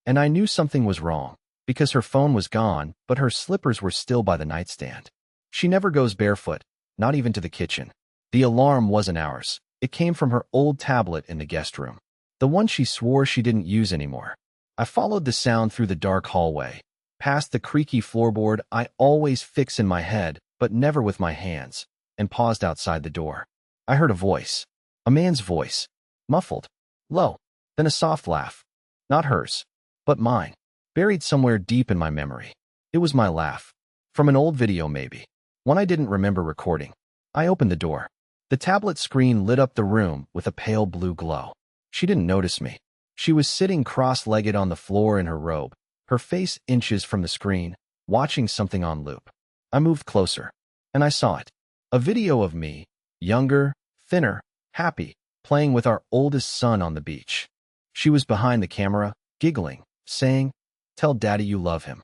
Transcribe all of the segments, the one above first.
And I knew something was wrong, because her phone was gone, but her slippers were still by the nightstand. She never goes barefoot, not even to the kitchen. The alarm wasn't ours. It came from her old tablet in the guest room, the one she swore she didn't use anymore. I followed the sound through the dark hallway, past the creaky floorboard I always fix in my head, but never with my hands, and paused outside the door. I heard a voice. A man's voice. Muffled. Low. Then a soft laugh. Not hers, but mine. Buried somewhere deep in my memory. It was my laugh. From an old video maybe. One I didn't remember recording. I opened the door. The tablet screen lit up the room with a pale blue glow. She didn't notice me. She was sitting cross-legged on the floor in her robe, her face inches from the screen, watching something on loop. I moved closer, and I saw it. A video of me, younger, thinner, happy, playing with our oldest son on the beach. She was behind the camera, giggling, saying, "Tell Daddy you love him."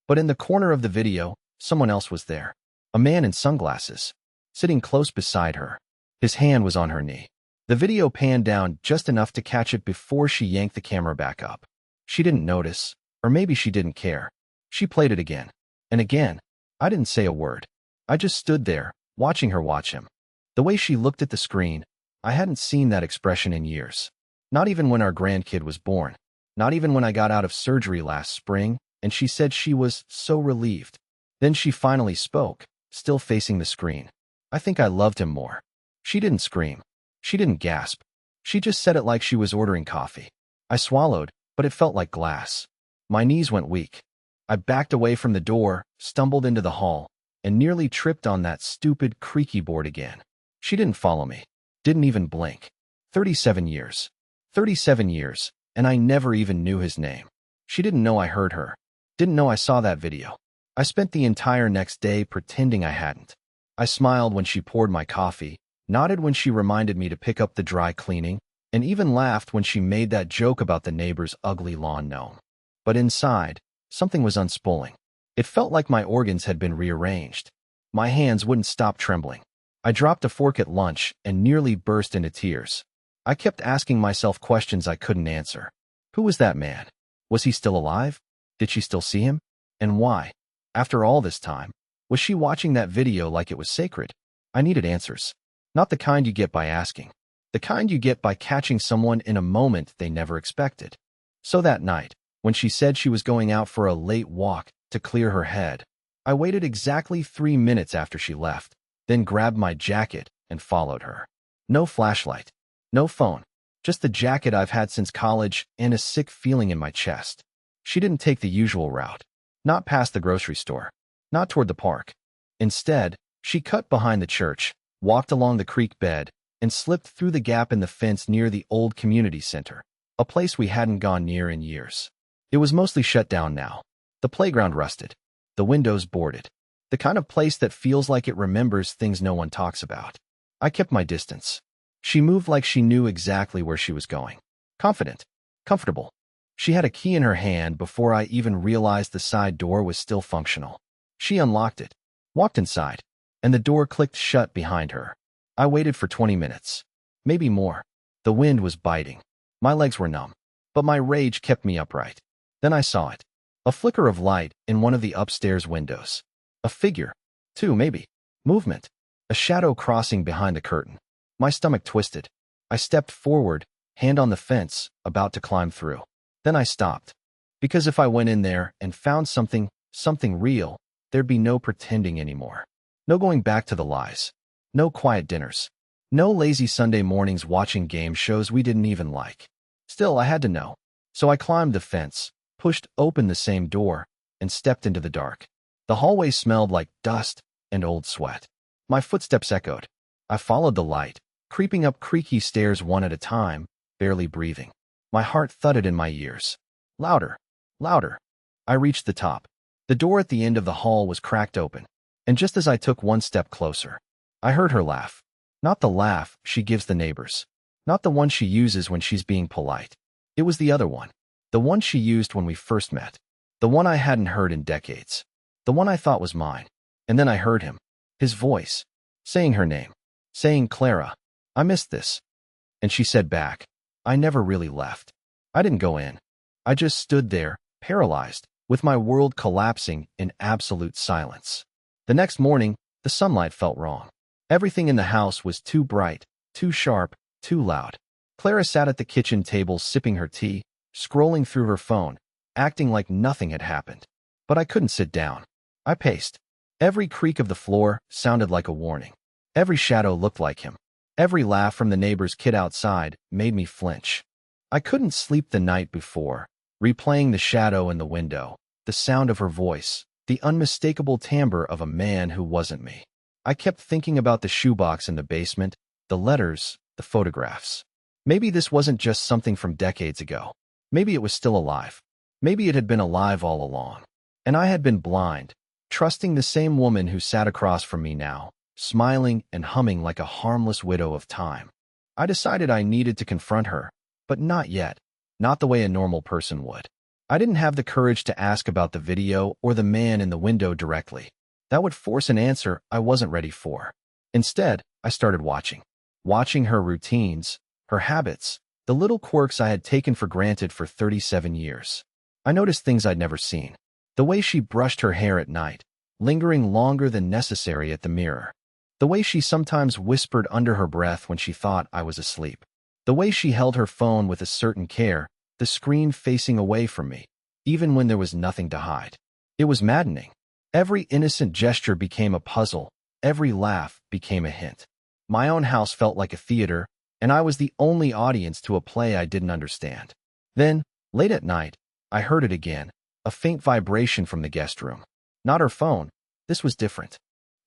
But in the corner of the video, someone else was there. A man in sunglasses, sitting close beside her. His hand was on her knee. The video panned down just enough to catch it before she yanked the camera back up. She didn't notice, or maybe she didn't care. She played it again, and again. I didn't say a word. I just stood there, watching her watch him. The way she looked at the screen, I hadn't seen that expression in years. Not even when our grandkid was born. Not even when I got out of surgery last spring, and she said she was so relieved. Then she finally spoke, still facing the screen. I think I loved him more. She didn't scream. She didn't gasp. She just said it like she was ordering coffee. I swallowed, but it felt like glass. My knees went weak. I backed away from the door, stumbled into the hall, and nearly tripped on that stupid creaky board again. She didn't follow me. Didn't even blink. 37 years. 37 years, and I never even knew his name. She didn't know I heard her. Didn't know I saw that video. I spent the entire next day pretending I hadn't. I smiled when she poured my coffee, nodded when she reminded me to pick up the dry cleaning, and even laughed when she made that joke about the neighbor's ugly lawn gnome. But inside, something was unspooling. It felt like my organs had been rearranged. My hands wouldn't stop trembling. I dropped a fork at lunch and nearly burst into tears. I kept asking myself questions I couldn't answer. Who was that man? Was he still alive? Did she still see him? And why? After all this time, was she watching that video like it was sacred? I needed answers. Not the kind you get by asking. The kind you get by catching someone in a moment they never expected. So that night, when she said she was going out for a late walk to clear her head, I waited exactly 3 minutes after she left, then grabbed my jacket and followed her. No flashlight. No phone. Just the jacket I've had since college and a sick feeling in my chest. She didn't take the usual route. Not past the grocery store. Not toward the park. Instead, she cut behind the church, walked along the creek bed, and slipped through the gap in the fence near the old community center, a place we hadn't gone near in years. It was mostly shut down now. The playground rusted. The windows boarded. The kind of place that feels like it remembers things no one talks about. I kept my distance. She moved like she knew exactly where she was going. Confident. Comfortable. She had a key in her hand before I even realized the side door was still functional. She unlocked it, walked inside, and the door clicked shut behind her. I waited for 20 minutes. Maybe more. The wind was biting. My legs were numb, but my rage kept me upright. Then I saw it. A flicker of light in one of the upstairs windows. A figure. Two, maybe. Movement. A shadow crossing behind the curtain. My stomach twisted. I stepped forward, hand on the fence, about to climb through. Then I stopped. Because if I went in there and found something real, there'd be no pretending anymore. No going back to the lies. No quiet dinners. No lazy Sunday mornings watching game shows we didn't even like. Still, I had to know. So I climbed the fence, pushed open the same door, and stepped into the dark. The hallway smelled like dust and old sweat. My footsteps echoed. I followed the light, creeping up creaky stairs one at a time, barely breathing. My heart thudded in my ears. Louder. Louder. I reached the top. The door at the end of the hall was cracked open, and just as I took one step closer, I heard her laugh. Not the laugh she gives the neighbors. Not the one she uses when she's being polite. It was the other one. The one she used when we first met. The one I hadn't heard in decades. The one I thought was mine. And then I heard him. His voice. Saying her name. Saying Clara. I missed this. And she said back, I never really left. I didn't go in. I just stood there, paralyzed, with my world collapsing in absolute silence. The next morning, the sunlight felt wrong. Everything in the house was too bright, too sharp, too loud. Clara sat at the kitchen table sipping her tea, scrolling through her phone, acting like nothing had happened. But I couldn't sit down. I paced. Every creak of the floor sounded like a warning. Every shadow looked like him. Every laugh from the neighbor's kid outside made me flinch. I couldn't sleep the night before, replaying the shadow in the window, the sound of her voice, the unmistakable timbre of a man who wasn't me. I kept thinking about the shoebox in the basement, the letters, the photographs. Maybe this wasn't just something from decades ago. Maybe it was still alive. Maybe it had been alive all along. And I had been blind, trusting the same woman who sat across from me now, smiling and humming like a harmless widow of time. I decided I needed to confront her, but not yet, not the way a normal person would. I didn't have the courage to ask about the video or the man in the window directly. That would force an answer I wasn't ready for. Instead, I started watching her routines, her habits, the little quirks I had taken for granted for 37 years. I noticed things I'd never seen. The way she brushed her hair at night, lingering longer than necessary at the mirror. The way she sometimes whispered under her breath when she thought I was asleep. The way she held her phone with a certain care, the screen facing away from me, even when there was nothing to hide. It was maddening. Every innocent gesture became a puzzle. Every laugh became a hint. My own house felt like a theater, and I was the only audience to a play I didn't understand. Then, late at night, I heard it again, a faint vibration from the guest room. Not her phone. This was different.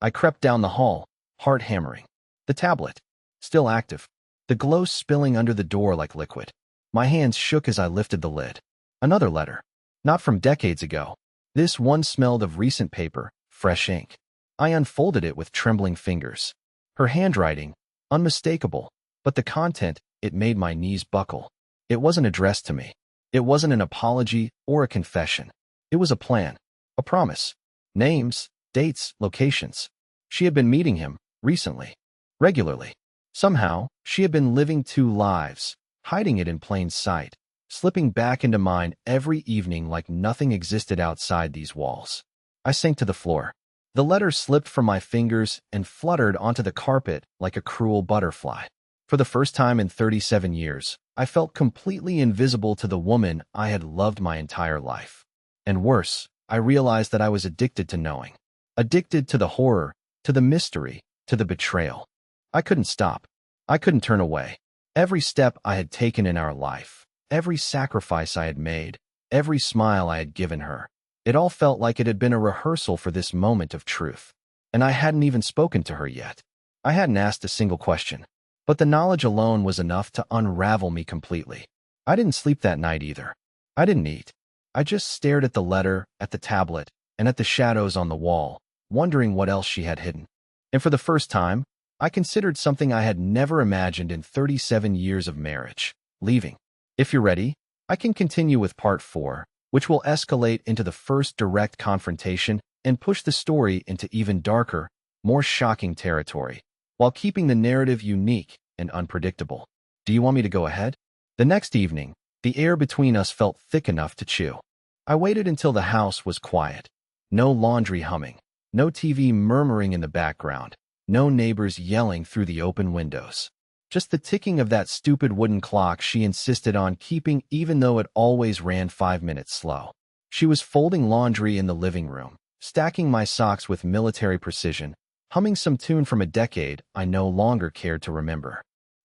I crept down the hall, heart hammering. The tablet, still active. The glow spilling under the door like liquid. My hands shook as I lifted the lid. Another letter. Not from decades ago. This one smelled of recent paper, fresh ink. I unfolded it with trembling fingers. Her handwriting, unmistakable, but the content, it made my knees buckle. It wasn't addressed to me. It wasn't an apology or a confession. It was a plan, a promise. Names, dates, locations. She had been meeting him, recently, regularly. Somehow, she had been living two lives, hiding it in plain sight, slipping back into mine every evening like nothing existed outside these walls. I sank to the floor. The letter slipped from my fingers and fluttered onto the carpet like a cruel butterfly. For the first time in 37 years, I felt completely invisible to the woman I had loved my entire life. And worse, I realized that I was addicted to knowing. Addicted to the horror, to the mystery, to the betrayal. I couldn't stop. I couldn't turn away. Every step I had taken in our life, every sacrifice I had made, every smile I had given her, it all felt like it had been a rehearsal for this moment of truth. And I hadn't even spoken to her yet. I hadn't asked a single question. But the knowledge alone was enough to unravel me completely. I didn't sleep that night either. I didn't eat. I just stared at the letter, at the tablet, and at the shadows on the wall, wondering what else she had hidden. And for the first time, I considered something I had never imagined in 37 years of marriage: leaving. If you're ready, I can continue with part 4, which will escalate into the first direct confrontation and push the story into even darker, more shocking territory, while keeping the narrative unique and unpredictable. Do you want me to go ahead? The next evening, the air between us felt thick enough to chew. I waited until the house was quiet. No laundry humming, no TV murmuring in the background, no neighbors yelling through the open windows. Just the ticking of that stupid wooden clock she insisted on keeping even though it always ran 5 minutes slow. She was folding laundry in the living room, stacking my socks with military precision, humming some tune from a decade I no longer cared to remember.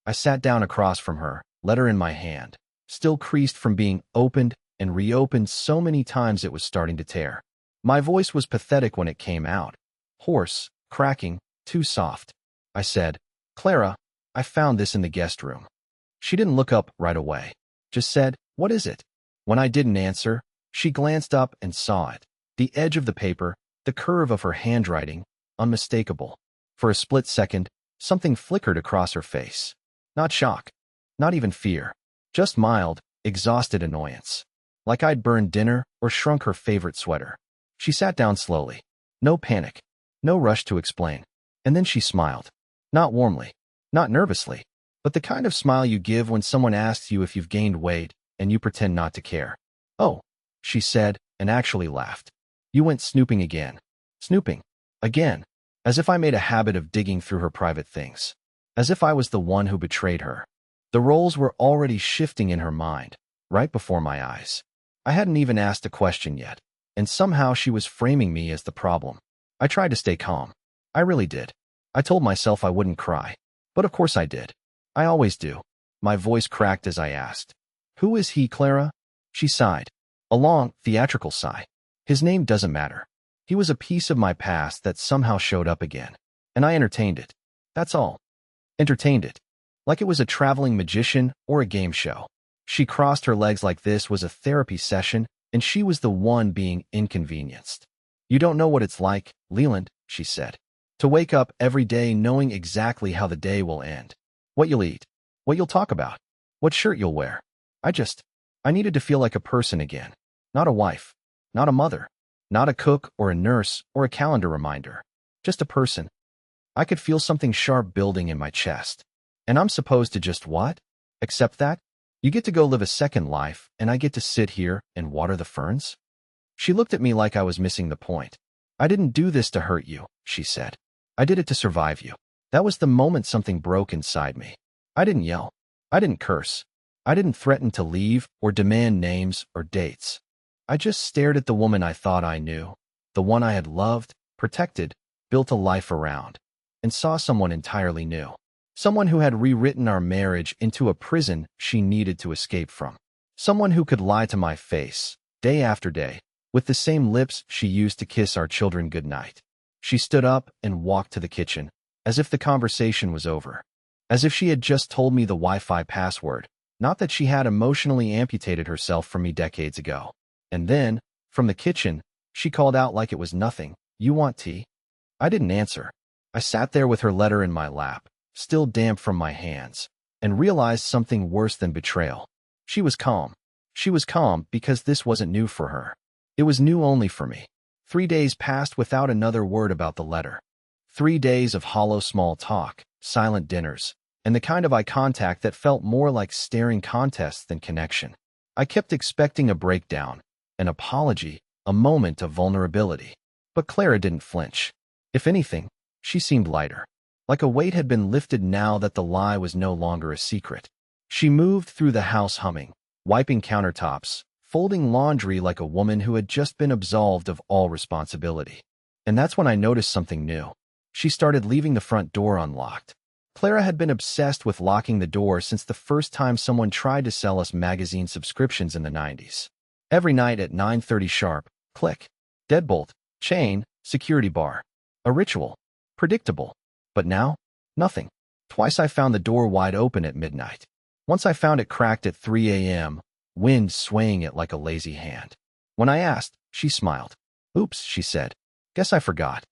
I sat down across from her, letter in my hand, still creased from being opened and reopened so many times it was starting to tear. My voice was pathetic when it came out. Hoarse, cracking, too soft. I said, "Clara, I found this in the guest room." She didn't look up right away, just said, "What is it?" When I didn't answer, she glanced up and saw it. The edge of the paper, the curve of her handwriting, unmistakable. For a split second, something flickered across her face. Not shock, not even fear, just mild, exhausted annoyance. Like I'd burned dinner or shrunk her favorite sweater. She sat down slowly. No panic, no rush to explain. And then she smiled. Not warmly, not nervously, but the kind of smile you give when someone asks you if you've gained weight and you pretend not to care. Oh, she said, and actually laughed. You went snooping again. Snooping. Again. As if I made a habit of digging through her private things. As if I was the one who betrayed her. The roles were already shifting in her mind, right before my eyes. I hadn't even asked a question yet, and somehow she was framing me as the problem. I tried to stay calm. I really did. I told myself I wouldn't cry. But of course I did. I always do. My voice cracked as I asked. Who is he, Clara? She sighed. A long, theatrical sigh. His name doesn't matter. He was a piece of my past that somehow showed up again. And I entertained it. That's all. Entertained it. Like it was a traveling magician or a game show. She crossed her legs like this was a therapy session, and she was the one being inconvenienced. You don't know what it's like, Leland, she said. To wake up every day knowing exactly how the day will end. What you'll eat. What you'll talk about. What shirt you'll wear. I needed to feel like a person again. Not a wife. Not a mother. Not a cook or a nurse or a calendar reminder. Just a person. I could feel something sharp building in my chest. And I'm supposed to just what? Accept that? You get to go live a second life, and I get to sit here and water the ferns? She looked at me like I was missing the point. I didn't do this to hurt you, she said. I did it to survive you. That was the moment something broke inside me. I didn't yell. I didn't curse. I didn't threaten to leave or demand names or dates. I just stared at the woman I thought I knew, the one I had loved, protected, built a life around, and saw someone entirely new. Someone who had rewritten our marriage into a prison she needed to escape from. Someone who could lie to my face, day after day, with the same lips she used to kiss our children goodnight. She stood up and walked to the kitchen, as if the conversation was over. As if she had just told me the Wi-Fi password, not that she had emotionally amputated herself from me decades ago. And then, from the kitchen, she called out like it was nothing, "You want tea?" I didn't answer. I sat there with her letter in my lap, still damp from my hands, and realized something worse than betrayal. She was calm. She was calm because this wasn't new for her. It was new only for me. 3 days passed without another word about the letter. 3 days of hollow small talk, silent dinners, and the kind of eye contact that felt more like staring contests than connection. I kept expecting a breakdown, an apology, a moment of vulnerability. But Clara didn't flinch. If anything, she seemed lighter. Like a weight had been lifted now that the lie was no longer a secret. She moved through the house humming, wiping countertops, folding laundry like a woman who had just been absolved of all responsibility. And that's when I noticed something new. She started leaving the front door unlocked. Clara had been obsessed with locking the door since the first time someone tried to sell us magazine subscriptions in the 90s. Every night at 9:30 sharp, click, deadbolt, chain, security bar. A ritual. Predictable. But now, nothing. Twice I found the door wide open at midnight. Once I found it cracked at 3 a.m., wind swaying it like a lazy hand. When I asked, she smiled. Oops, she said. Guess I forgot.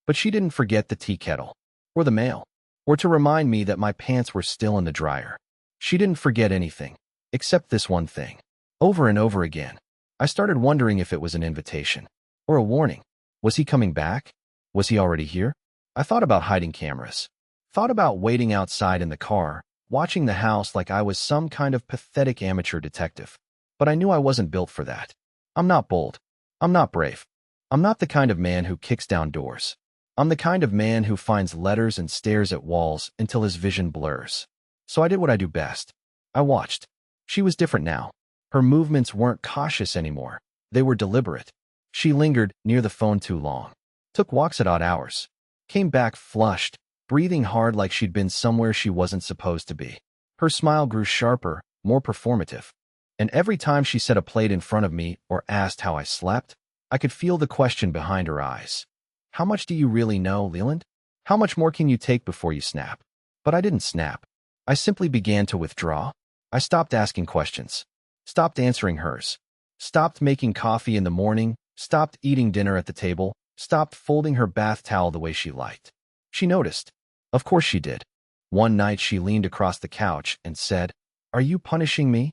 But she didn't forget the tea kettle, or the mail, or to remind me that my pants were still in the dryer. She didn't forget anything, except this one thing. Over and over again, I started wondering if it was an invitation, or a warning. Was he coming back? Was he already here? I thought about hiding cameras. Thought about waiting outside in the car, watching the house like I was some kind of pathetic amateur detective. But I knew I wasn't built for that. I'm not bold. I'm not brave. I'm not the kind of man who kicks down doors. I'm the kind of man who finds letters and stares at walls until his vision blurs. So I did what I do best. I watched. She was different now. Her movements weren't cautious anymore. They were deliberate. She lingered near the phone too long. Took walks at odd hours. Came back flushed, breathing hard like she'd been somewhere she wasn't supposed to be. Her smile grew sharper, more performative. And every time she set a plate in front of me or asked how I slept, I could feel the question behind her eyes. How much do you really know, Leland? How much more can you take before you snap? But I didn't snap. I simply began to withdraw. I stopped asking questions. Stopped answering hers. Stopped making coffee in the morning. Stopped eating dinner at the table. Stopped folding her bath towel the way she liked. She noticed. Of course she did. One night she leaned across the couch and said, "Are you punishing me?"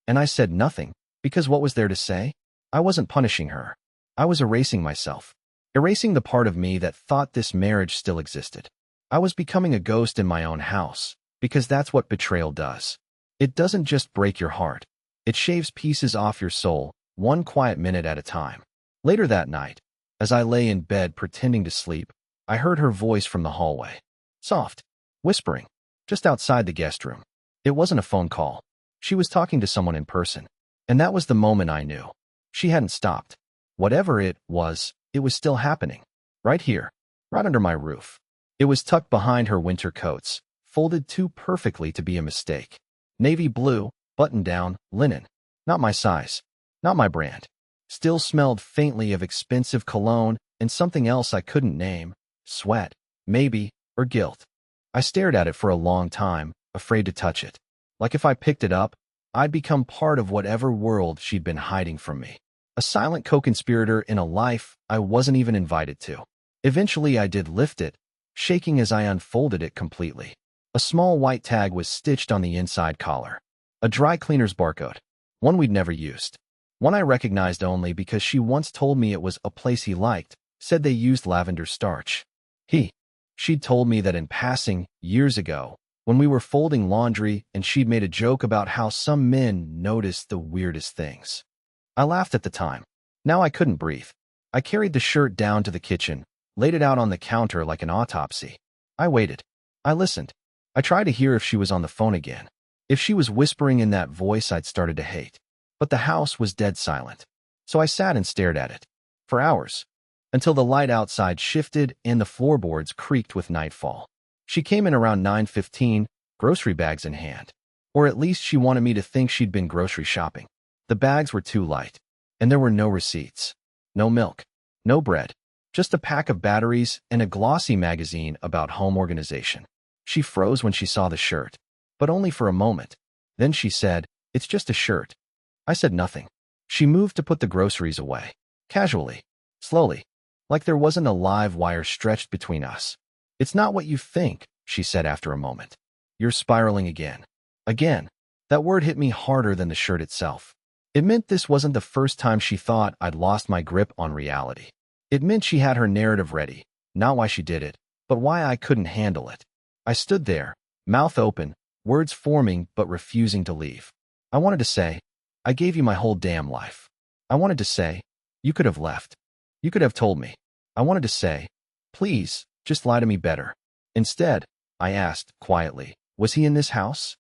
And I said nothing, because what was there to say? I wasn't punishing her. I was erasing myself. Erasing the part of me that thought this marriage still existed. I was becoming a ghost in my own house, because that's what betrayal does. It doesn't just break your heart. It shaves pieces off your soul, one quiet minute at a time. Later that night, as I lay in bed pretending to sleep, I heard her voice from the hallway. Soft, whispering, just outside the guest room. It wasn't a phone call. She was talking to someone in person. And that was the moment I knew. She hadn't stopped. Whatever it was still happening. Right here, right under my roof. It was tucked behind her winter coats, folded too perfectly to be a mistake. Navy blue, button-down, linen. Not my size. Not my brand. Still smelled faintly of expensive cologne and something else I couldn't name. Sweat, maybe, or guilt. I stared at it for a long time, afraid to touch it. Like if I picked it up, I'd become part of whatever world she'd been hiding from me. A silent co-conspirator in a life I wasn't even invited to. Eventually I did lift it, shaking as I unfolded it completely. A small white tag was stitched on the inside collar. A dry cleaner's barcode. One we'd never used. One I recognized only because she once told me it was a place he liked, said they used lavender starch. She'd told me that in passing, years ago, when we were folding laundry and she'd made a joke about how some men noticed the weirdest things. I laughed at the time. Now I couldn't breathe. I carried the shirt down to the kitchen, laid it out on the counter like an autopsy. I waited. I listened. I tried to hear if she was on the phone again. If she was whispering in that voice I'd started to hate. But the house was dead silent. So I sat and stared at it. For hours. Until the light outside shifted and the floorboards creaked with nightfall. She came in around 9:15, grocery bags in hand. Or at least she wanted me to think she'd been grocery shopping. The bags were too light. And there were no receipts. No milk. No bread. Just a pack of batteries and a glossy magazine about home organization. She froze when she saw the shirt. But only for a moment. Then she said, "It's just a shirt." I said nothing. She moved to put the groceries away. Casually. Slowly. Like there wasn't a live wire stretched between us. "It's not what you think," she said after a moment. "You're spiraling again." Again. That word hit me harder than the shirt itself. It meant this wasn't the first time she thought I'd lost my grip on reality. It meant she had her narrative ready. Not why she did it, but why I couldn't handle it. I stood there, mouth open, words forming but refusing to leave. I wanted to say, "I gave you my whole damn life." I wanted to say, "You could have left. You could have told me." I wanted to say, "Please, just lie to me better." Instead, I asked, quietly, "Was he in this house?"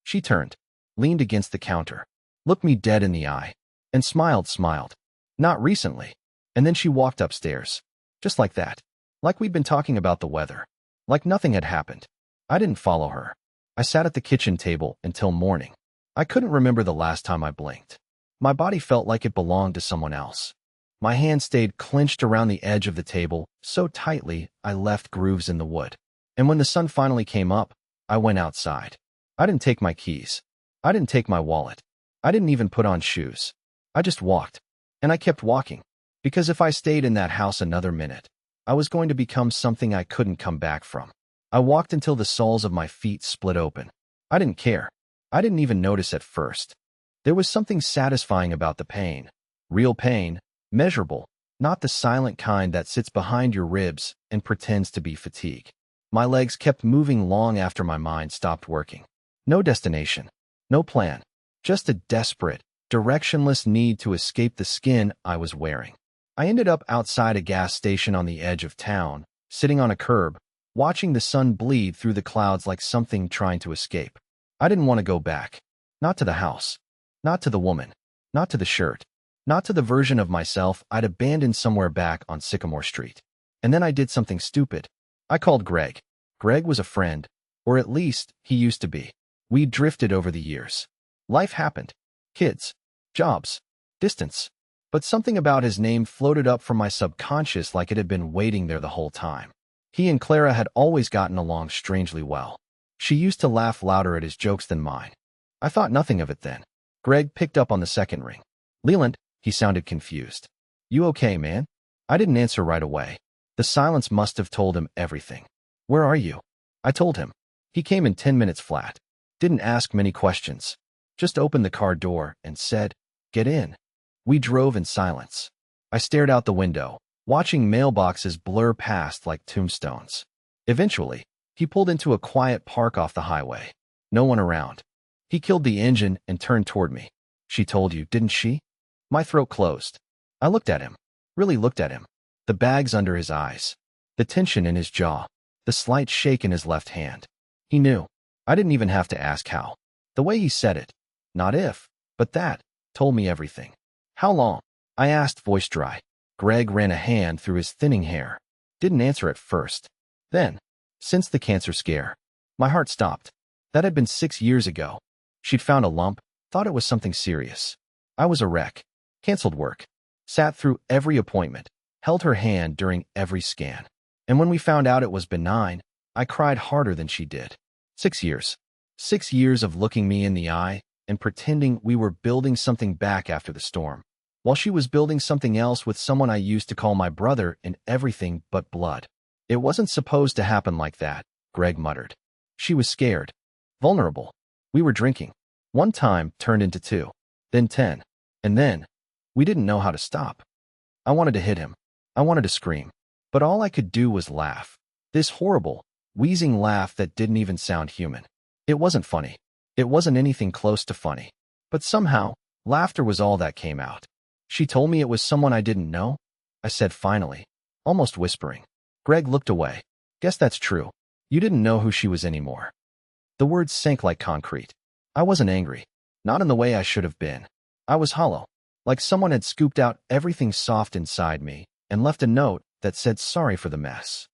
She turned, leaned against the counter, looked me dead in the eye, and smiled. "Not recently." And then she walked upstairs. Just like that. Like we'd been talking about the weather. Like nothing had happened. I didn't follow her. I sat at the kitchen table until morning. I couldn't remember the last time I blinked. My body felt like it belonged to someone else. My hand stayed clenched around the edge of the table so tightly I left grooves in the wood. And when the sun finally came up, I went outside. I didn't take my keys. I didn't take my wallet. I didn't even put on shoes. I just walked. And I kept walking. Because if I stayed in that house another minute, I was going to become something I couldn't come back from. I walked until the soles of my feet split open. I didn't care. I didn't even notice at first. There was something satisfying about the pain. Real pain, measurable, not the silent kind that sits behind your ribs and pretends to be fatigue. My legs kept moving long after my mind stopped working. No destination. No plan. Just a desperate, directionless need to escape the skin I was wearing. I ended up outside a gas station on the edge of town, sitting on a curb, watching the sun bleed through the clouds like something trying to escape. I didn't want to go back. Not to the house. Not to the woman. Not to the shirt. Not to the version of myself I'd abandoned somewhere back on Sycamore Street. And then I did something stupid. I called Greg. Greg was a friend, or at least he used to be. We drifted over the years. Life happened. Kids. Jobs. Distance. But something about his name floated up from my subconscious like it had been waiting there the whole time. He and Clara had always gotten along strangely well. She used to laugh louder at his jokes than mine. I thought nothing of it then. Greg picked up on the second ring. "Leland," he sounded confused. "You okay, man?" I didn't answer right away. The silence must have told him everything. "Where are you?" I told him. He came in 10 minutes flat. Didn't ask many questions. Just opened the car door and said, "Get in." We drove in silence. I stared out the window, watching mailboxes blur past like tombstones. Eventually, he pulled into a quiet park off the highway. No one around. He killed the engine and turned toward me. She told you, didn't she? My throat closed. I looked at him. Really looked at him. The bags under his eyes. The tension in his jaw. The slight shake in his left hand. He knew. I didn't even have to ask how. The way he said it, not if, but that, told me everything. How long? I asked, voice dry. Greg ran a hand through his thinning hair. Didn't answer at first. Then, since the cancer scare. My heart stopped. That had been 6 years ago. She'd found a lump, thought it was something serious. I was a wreck. Canceled work. Sat through every appointment. Held her hand during every scan. And when we found out it was benign, I cried harder than she did. 6 years. 6 years of looking me in the eye and pretending we were building something back after the storm, while she was building something else with someone I used to call my brother in everything but blood. It wasn't supposed to happen like that, Greg muttered. She was scared. Vulnerable. We were drinking. One time turned into 2. Then 10. And then, we didn't know how to stop. I wanted to hit him. I wanted to scream. But all I could do was laugh. This horrible, wheezing laugh that didn't even sound human. It wasn't funny. It wasn't anything close to funny. But somehow, laughter was all that came out. She told me it was someone I didn't know? I said finally, almost whispering. Greg looked away. Guess that's true. You didn't know who she was anymore. The words sank like concrete. I wasn't angry. Not in the way I should have been. I was hollow. Like someone had scooped out everything soft inside me and left a note that said sorry for the mess.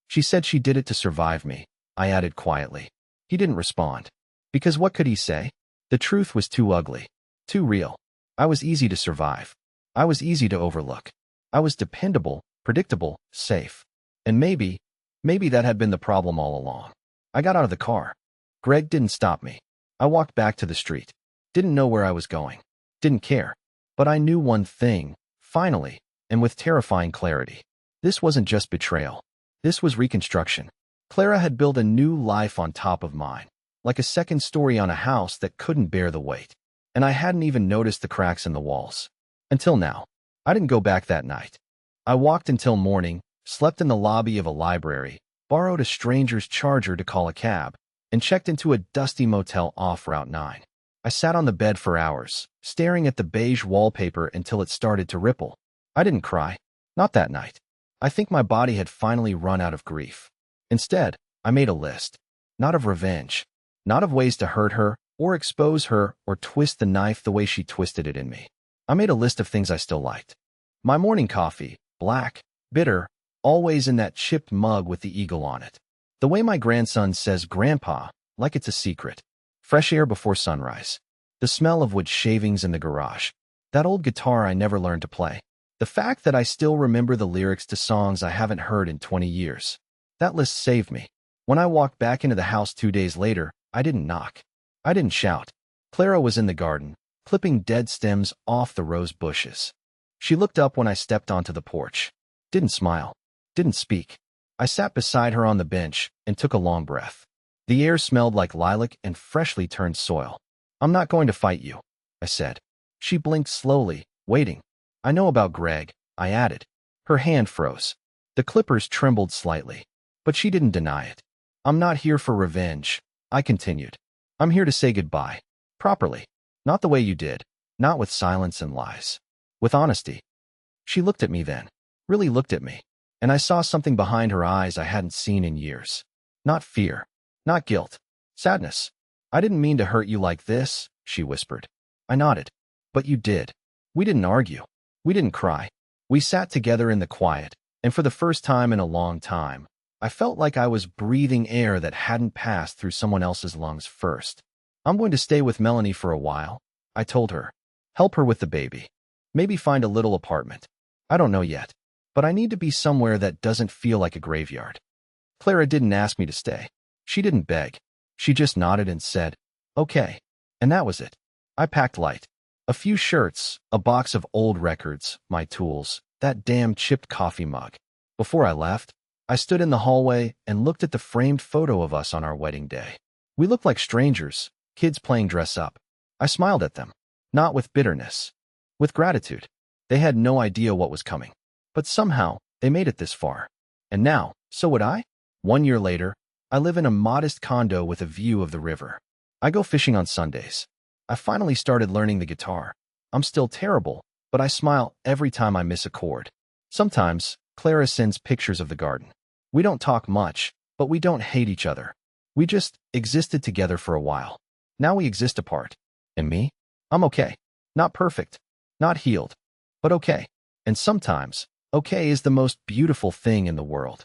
She said she did it to survive me, I added quietly. He didn't respond. Because what could he say? The truth was too ugly. Too real. I was easy to survive. I was easy to overlook. I was dependable, predictable, safe. And maybe that had been the problem all along. I got out of the car. Greg didn't stop me. I walked back to the street. Didn't know where I was going. Didn't care. But I knew one thing, finally, and with terrifying clarity. This wasn't just betrayal. This was reconstruction. Clara had built a new life on top of mine, like a second story on a house that couldn't bear the weight. And I hadn't even noticed the cracks in the walls. Until now. I didn't go back that night. I walked until morning, slept in the lobby of a library, borrowed a stranger's charger to call a cab, and checked into a dusty motel off Route 9. I sat on the bed for hours, staring at the beige wallpaper until it started to ripple. I didn't cry. Not that night. I think my body had finally run out of grief. Instead, I made a list. Not of revenge. Not of ways to hurt her, or expose her, or twist the knife the way she twisted it in me. I made a list of things I still liked. My morning coffee, black, bitter, always in that chipped mug with the eagle on it. The way my grandson says grandpa, like it's a secret. Fresh air before sunrise. The smell of wood shavings in the garage. That old guitar I never learned to play. The fact that I still remember the lyrics to songs I haven't heard in 20 years. That list saved me. When I walked back into the house 2 days later, I didn't knock. I didn't shout. Clara was in the garden, clipping dead stems off the rose bushes. She looked up when I stepped onto the porch. Didn't smile. Didn't speak. I sat beside her on the bench and took a long breath. The air smelled like lilac and freshly turned soil. I'm not going to fight you, I said. She blinked slowly, waiting. I know about Greg, I added. Her hand froze. The clippers trembled slightly. But she didn't deny it. I'm not here for revenge, I continued. I'm here to say goodbye. Properly. Not the way you did. Not with silence and lies. With honesty. She looked at me then. Really looked at me. And I saw something behind her eyes I hadn't seen in years. Not fear. Not guilt. Sadness. I didn't mean to hurt you like this, she whispered. I nodded. But you did. We didn't argue. We didn't cry. We sat together in the quiet, and for the first time in a long time, I felt like I was breathing air that hadn't passed through someone else's lungs first. I'm going to stay with Melanie for a while, I told her. Help her with the baby. Maybe find a little apartment. I don't know yet. But I need to be somewhere that doesn't feel like a graveyard. Clara didn't ask me to stay. She didn't beg. She just nodded and said, okay. And that was it. I packed light. A few shirts, a box of old records, my tools, that damn chipped coffee mug. Before I left, I stood in the hallway and looked at the framed photo of us on our wedding day. We looked like strangers, kids playing dress up. I smiled at them, not with bitterness, with gratitude. They had no idea what was coming. But somehow, they made it this far. And now, so would I? 1 year later, I live in a modest condo with a view of the river. I go fishing on Sundays. I finally started learning the guitar. I'm still terrible, but I smile every time I miss a chord. Sometimes, Clara sends pictures of the garden. We don't talk much, but we don't hate each other. We just existed together for a while. Now we exist apart. And me? I'm okay. Not perfect. Not healed. But okay. And sometimes, okay is the most beautiful thing in the world.